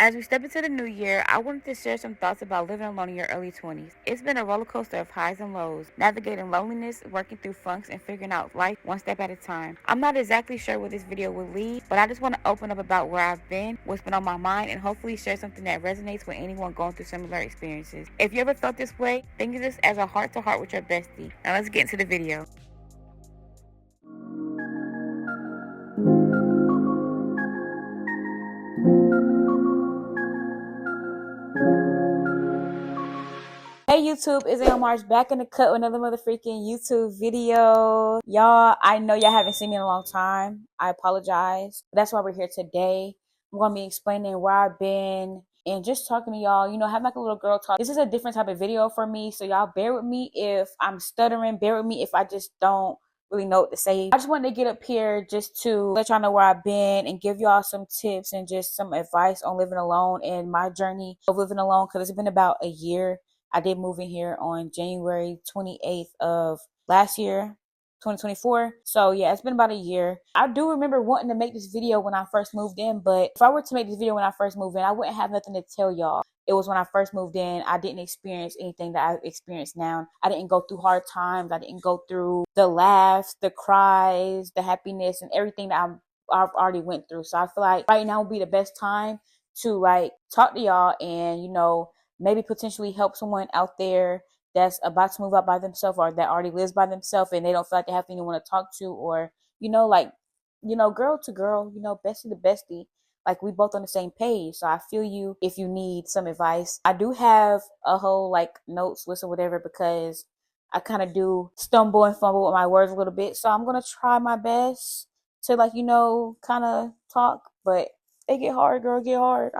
As we step into the new year, I wanted to share some thoughts about living alone in your early 20s. It's been a roller coaster of highs and lows, navigating loneliness, working through funks, and figuring out life one step at a time. I'm not exactly sure where this video will lead, but I just want to open up about where I've been, what's been on my mind, and hopefully share something that resonates with anyone going through similar experiences. If you ever felt this way, think of this as a heart-to-heart with your bestie. Now let's get into the video. Hey YouTube, it's March back in the cut with another motherfucking YouTube video. Y'all, I know y'all haven't seen me in a long time. I apologize. But that's why we're here today. I'm gonna be explaining where I've been and just talking to y'all, having like a little girl talk. This is a different type of video for me, so y'all bear with me if I'm stuttering, bear with me if I just don't really know what to say. I just wanted to get up here just to let y'all know where I've been and give y'all some tips and just some advice on living alone and my journey of living alone, because it's been about a year. I did move in here on January 28th of last year, 2024. So yeah, it's been about a year. I do remember wanting to make this video when I first moved in, but if I were to make this video when I first moved in, I wouldn't have nothing to tell y'all. It was when I first moved in. I didn't experience anything that I've experienced now. I didn't go through hard times. I didn't go through the laughs, the cries, the happiness, and everything that I've already went through. So I feel like right now would be the best time to like talk to y'all and, maybe potentially help someone out there that's about to move out by themselves or that already lives by themselves and they don't feel like they have anyone to talk to, or, girl to girl, bestie to bestie. Like we both on the same page. So I feel you if you need some advice. I do have a whole like notes list or whatever because I kind of do stumble and fumble with my words a little bit. So I'm going to try my best to kind of talk, but it get hard, girl, get hard.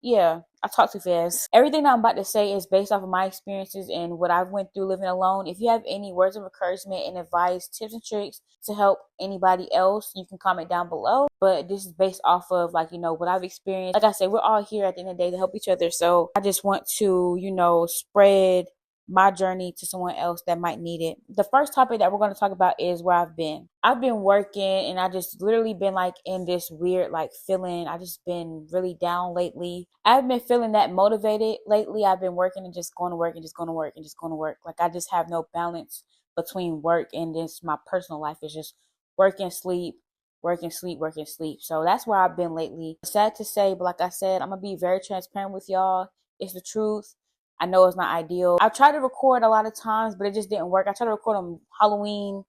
Yeah, I talk too fast. Everything that I'm about to say is based off of my experiences and what I've went through living alone. If you have any words of encouragement and advice, tips and tricks to help anybody else, you can comment down below. But this is based off of what I've experienced. Like I said, we're all here at the end of the day to help each other. So I just want to, spread my journey to someone else that might need it. The first topic that we're going to talk about is where I've been. I've been working and I just literally been like in this weird like feeling. I just been really down lately. I haven't been feeling that motivated lately. I've been working and just going to work and just going to work and just going to work. Like I just have no balance between work and this my personal life. Is just work and sleep, work and sleep, work and sleep. So that's where I've been lately. Sad to say, but like I said, I'm gonna be very transparent with y'all. It's the truth. I know it's not ideal. I tried to record a lot of times, but it just didn't work. I tried to record on Halloween.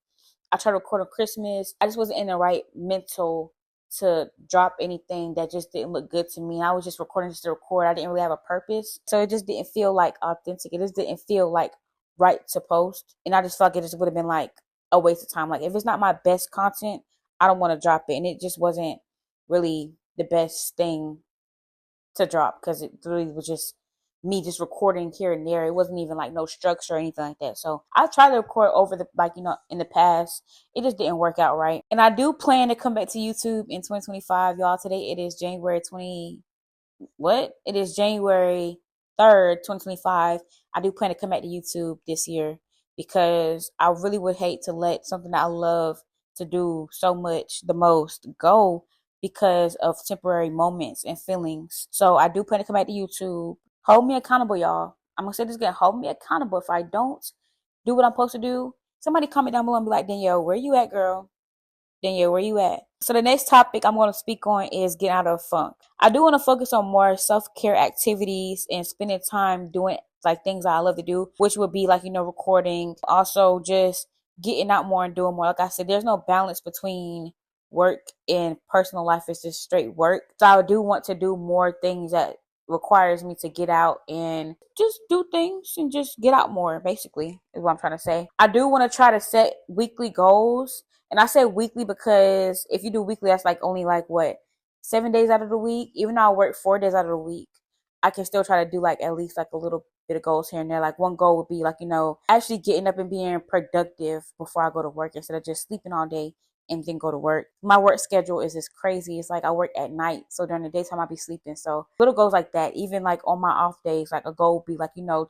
I tried to record on Christmas. I just wasn't in the right mental to drop anything that just didn't look good to me. I was just recording just to record. I didn't really have a purpose. So it just didn't feel like authentic. It just didn't feel like right to post. And I just felt like it just would have been like a waste of time. Like if it's not my best content, I don't want to drop it. And it just wasn't really the best thing to drop because it really was just me just recording here and there. It wasn't even like no structure or anything like that. So I tried to record over the in the past. It just didn't work out right. And I do plan to come back to YouTube in 2025. Y'all, today it is January 20 what? It is January 3rd, 2025. I do plan to come back to YouTube this year because I really would hate to let something that I love to do so much the most go because of temporary moments and feelings. So I do plan to come back to YouTube. Hold me accountable, y'all. I'm gonna say this again. Hold me accountable. If I don't do what I'm supposed to do, somebody comment down below and be like, Danielle, where you at, girl? Danielle, where you at? So the next topic I'm going to speak on is getting out of funk. I do want to focus on more self-care activities and spending time doing like things that I love to do, which would be recording. Also just getting out more and doing more. Like I said, there's no balance between work and personal life. It's just straight work. So I do want to do more things that requires me to get out and just do things and just get out more, basically, is what I'm trying to say. I do want to try to set weekly goals. And I say weekly because if you do weekly, that's like only 7 days out of the week. Even though I work 4 days out of the week, I can still try to do at least a little bit of goals here and there. Like one goal would be actually getting up and being productive before I go to work instead of just sleeping all day and then go to work. My work schedule is just crazy. It's like I work at night, so during the daytime I'll be sleeping. So little goals like that. Even on my off days, a goal would be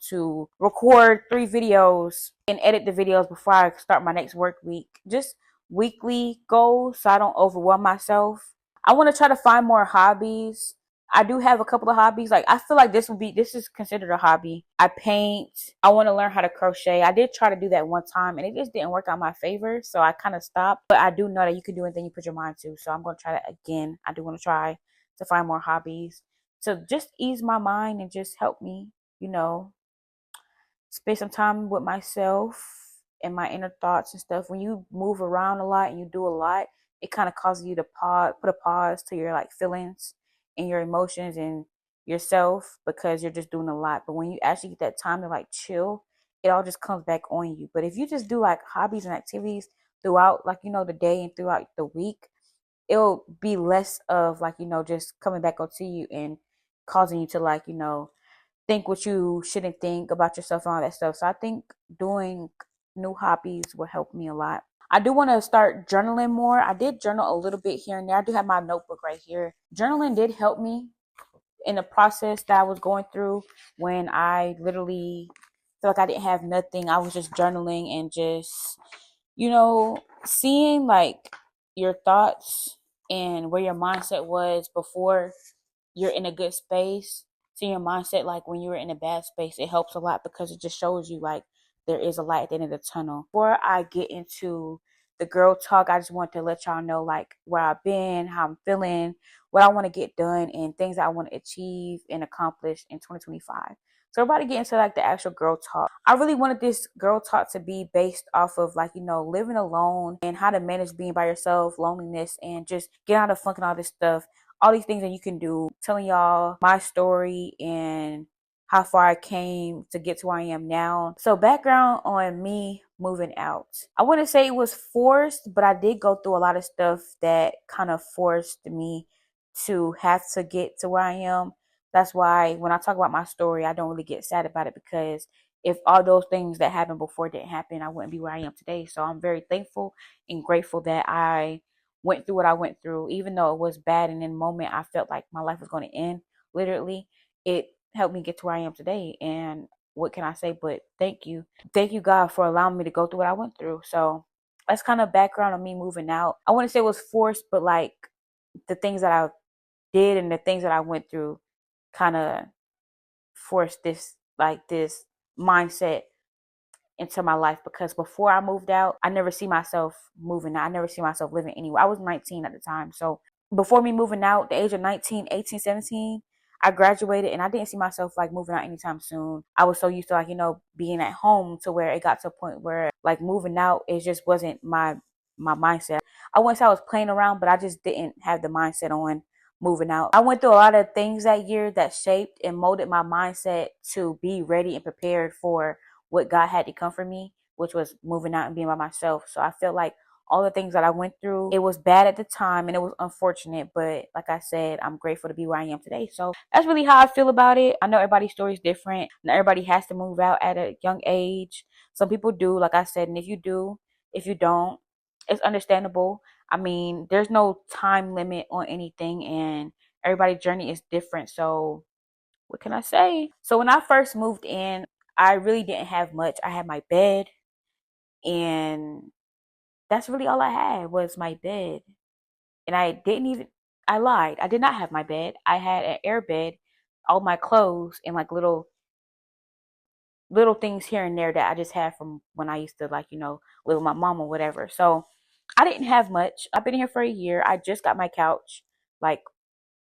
to record 3 videos and edit the videos before I start my next work week. Just weekly goals so I don't overwhelm myself. I want to try to find more hobbies I do have a couple of hobbies. Like, I feel like this is considered a hobby. I paint. I want to learn how to crochet. I did try to do that one time and it just didn't work out in my favor. So I kind of stopped. But I do know that you can do anything you put your mind to. So I'm going to try that again. I do want to try to find more hobbies to just ease my mind and just help me, you know, spend some time with myself and my inner thoughts and stuff. When you move around a lot and you do a lot, it kind of causes you to put a pause to your like feelings and your emotions and yourself because you're just doing a lot. But when you actually get that time to like chill, it all just comes back on you. But if you just do like hobbies and activities throughout, like, you know, the day and throughout the week, it'll be less of like, you know, just coming back onto you and causing you to like, you know, think what you shouldn't think about yourself and all that stuff. So I think doing new hobbies will help me a lot. I do want to start journaling more. I did journal a little bit here and there. I do have my notebook right here. Journaling did help me in the process that I was going through when I literally felt like I didn't have nothing. I was just journaling and just, you know, seeing like your thoughts and where your mindset was before you're in a good space, seeing your mindset like when you were in a bad space, it helps a lot because it just shows you like there is a light at the end of the tunnel. Before I get into the girl talk, I just want to let y'all know like where I've been, how I'm feeling, what I want to get done, and things that I want to achieve and accomplish in 2025. So we're about to get into like the actual girl talk. I really wanted this girl talk to be based off of like, you know, living alone and how to manage being by yourself, loneliness, and just get out of funk and all this stuff, all these things that you can do, telling y'all my story and how far I came to get to where I am now. So background on me moving out. I wouldn't say it was forced, but I did go through a lot of stuff that kind of forced me to have to get to where I am. That's why when I talk about my story, I don't really get sad about it because if all those things that happened before didn't happen, I wouldn't be where I am today. So I'm very thankful and grateful that I went through what I went through, even though it was bad. And in the moment, I felt like my life was going to end. Literally, it helped me get to where I am today. And what can I say but thank you? Thank you, God, for allowing me to go through what I went through. So that's kind of background on me moving out. I wouldn't say it was forced, but like the things that I did and the things that I went through kind of forced this mindset into my life, because before I moved out, I never see myself moving out. I never see myself living anywhere. I was 19 at the time. So before me moving out, the age of 19, 18, 17, I graduated and I didn't see myself like moving out anytime soon. I was so used to like, you know, being at home to where it got to a point where like moving out, it just wasn't my mindset. I wouldn't say I was playing around, but I just didn't have the mindset on moving out. I went through a lot of things that year that shaped and molded my mindset to be ready and prepared for what God had to come for me, which was moving out and being by myself. So I feel like all the things that I went through, it was bad at the time and it was unfortunate, but like I said, I'm grateful to be where I am today. So that's really how I feel about it. I know everybody's story is different. Not everybody has to move out at a young age. Some people do, like I said, and if you do, if you don't, it's understandable. I mean, there's no time limit on anything and everybody's journey is different. So what can I say? So when I first moved in, I really didn't have much. I had my bed, and that's really all I had was my bed. And I lied. I did not have my bed. I had an air bed, all my clothes, and like little things here and there that I just had from when I used to like, you know, live with my mom or whatever. So I didn't have much. I've been here for a year. I just got my couch like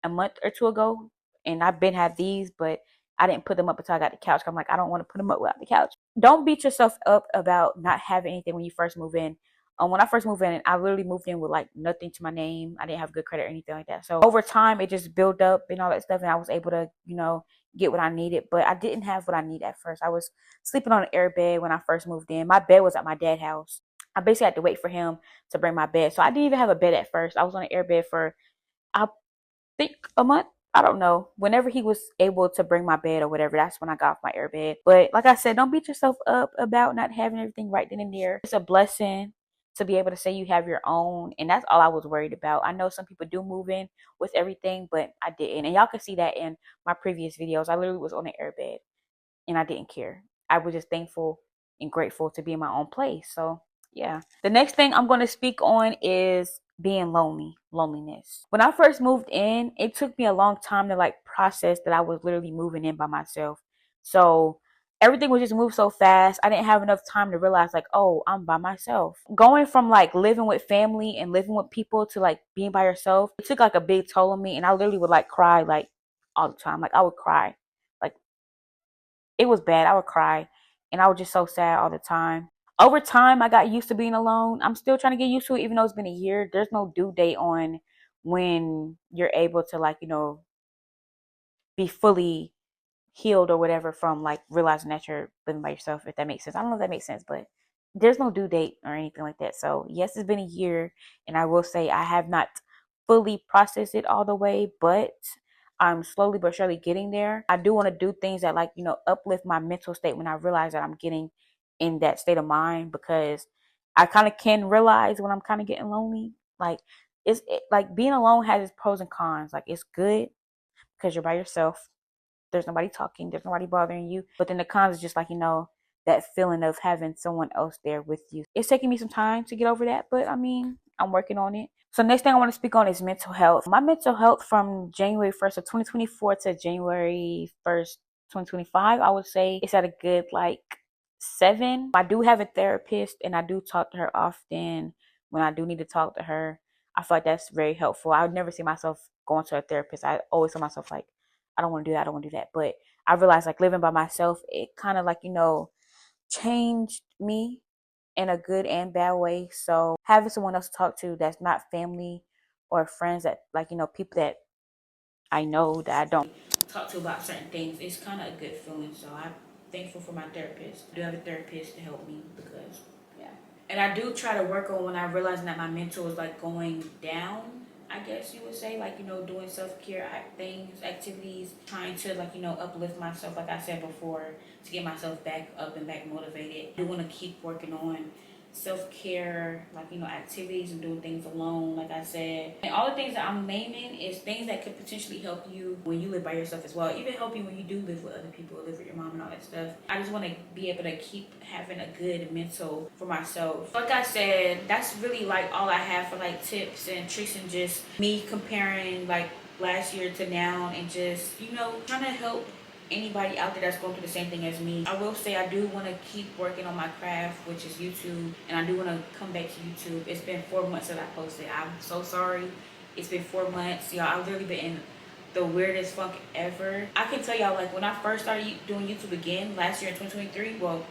a month or two ago, and I've been had these, but I didn't put them up until I got the couch. I'm like, I don't want to put them up without the couch. Don't beat yourself up about not having anything when you first move in. When I first moved in, I literally moved in with like nothing to my name. I didn't have good credit or anything like that. So over time, it just built up and all that stuff, and I was able to, you know, get what I needed. But I didn't have what I needed at first. I was sleeping on an air bed when I first moved in. My bed was at my dad's house. I basically had to wait for him to bring my bed. So I didn't even have a bed at first. I was on an air bed for I think a month. I don't know. Whenever he was able to bring my bed or whatever, that's when I got off my air bed. But like I said, don't beat yourself up about not having everything right then and there. It's a blessing to be able to say you have your own. And that's all I was worried about. I know some people do move in with everything, but I didn't. And y'all can see that in my previous videos. I literally was on an air bed and I didn't care. I was just thankful and grateful to be in my own place. So yeah. The next thing I'm going to speak on is being loneliness. When I first moved in, it took me a long time to like process that I was literally moving in by myself. So everything was just moved so fast. I didn't have enough time to realize like, oh, I'm by myself. Going from like living with family and living with people to like being by yourself, it took like a big toll on me. And I literally would like cry like all the time. Like I would cry. Like it was bad. I would cry and I was just so sad all the time. Over time, I got used to being alone. I'm still trying to get used to it, even though it's been a year. There's no due date on when you're able to like, be fully healed or whatever from like realizing that you're living by yourself, if that makes sense. I don't know if that makes sense, but there's no due date or anything like that. So yes, it's been a year, and I will say I have not fully processed it all the way, but I'm slowly but surely getting there. I do want to do things that like, uplift my mental state when I realize that I'm getting in that state of mind, because I kind of can realize when I'm kind of getting lonely. Like like being alone has its pros and cons. Like it's good because you're by yourself. There's nobody talking, there's nobody bothering you. But then the cons is just like, that feeling of having someone else there with you. It's taking me some time to get over that, but I mean, I'm working on it. So next thing I want to speak on is mental health. My mental health from January 1st of 2024 to January 1st, 2025, I would say it's at a good like 7. I do have a therapist and I do talk to her often when I do need to talk to her. I feel like that's very helpful. I would never see myself going to a therapist. I always tell myself like, I don't want to do that. I don't want to do that. But I realized like living by myself, it kind of like, changed me in a good and bad way. So having someone else to talk to that's not family or friends, that like, people that I know that I don't talk to about certain things, it's kind of a good feeling. So I'm thankful for my therapist. I do have a therapist to help me because, yeah. And I do try to work on when I realize that my mental is like going down, I guess you would say, like, doing self-care things, activities, trying to like, uplift myself, like I said before, to get myself back up and back motivated. I do want to keep working on self-care, like, activities and doing things alone, like I said. And all the things that I'm naming is things that could potentially help you when you live by yourself as well. Even help you when you do live with other people, live with your mom and all that stuff. I just want to be able to keep having a good mental for myself. Like I said, that's really like all I have for like tips and tricks, and just me comparing like last year to now, and just, trying to help anybody out there that's going through the same thing as me. I will say I do want to keep working on my craft, which is YouTube, and I do want to come back to YouTube. It's been 4 months that I posted. I'm so sorry. It's been 4 months. Y'all, I've literally been in the weirdest funk ever. I can tell y'all, like, when I first started doing YouTube again last year in 2023, well,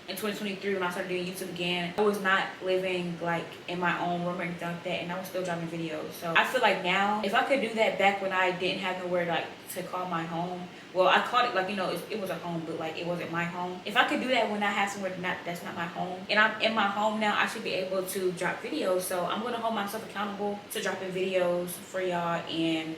in 2023 when I started doing YouTube again, I was not living like in my own room or anything like that, and I was still dropping videos. So I feel like now, if I could do that back when I didn't have nowhere like to call my home, well, I called it like, it was a home, but like it wasn't my home. If I could do that when I have somewhere that's not my home, and I'm in my home now, I should be able to drop videos. So I'm gonna hold myself accountable to dropping videos for y'all. And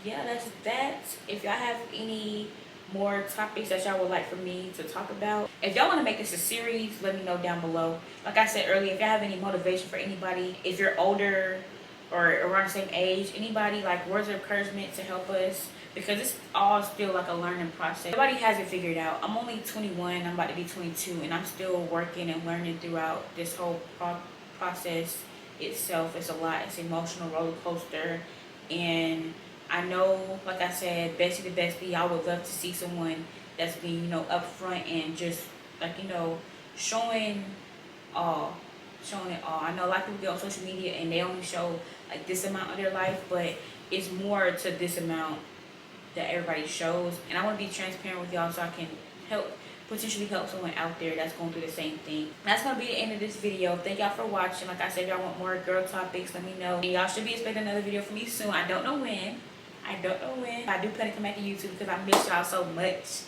yeah, that's that. If y'all have any more topics that y'all would like for me to talk about, if y'all want to make this a series, let me know down below. Like I said earlier, if y'all have any motivation for anybody, if you're older or around the same age, anybody, like words of encouragement to help us, because it's all still like a learning process. Nobody has it figured out. I'm only 21, I'm about to be 22, and I'm still working and learning throughout this whole process itself. It's a lot. It's an emotional roller coaster, and I know, like I said, bestie to bestie, I would love to see someone that's being, upfront and just like, showing all, showing it all. I know a lot of people get on social media and they only show like this amount of their life, but it's more to this amount that everybody shows. And I want to be transparent with y'all so I can potentially help someone out there that's going through the same thing. That's going to be the end of this video. Thank y'all for watching. Like I said, if y'all want more girl topics, let me know. And y'all should be expecting another video from me soon. I don't know when. I do plan to come back to YouTube because I miss y'all so much.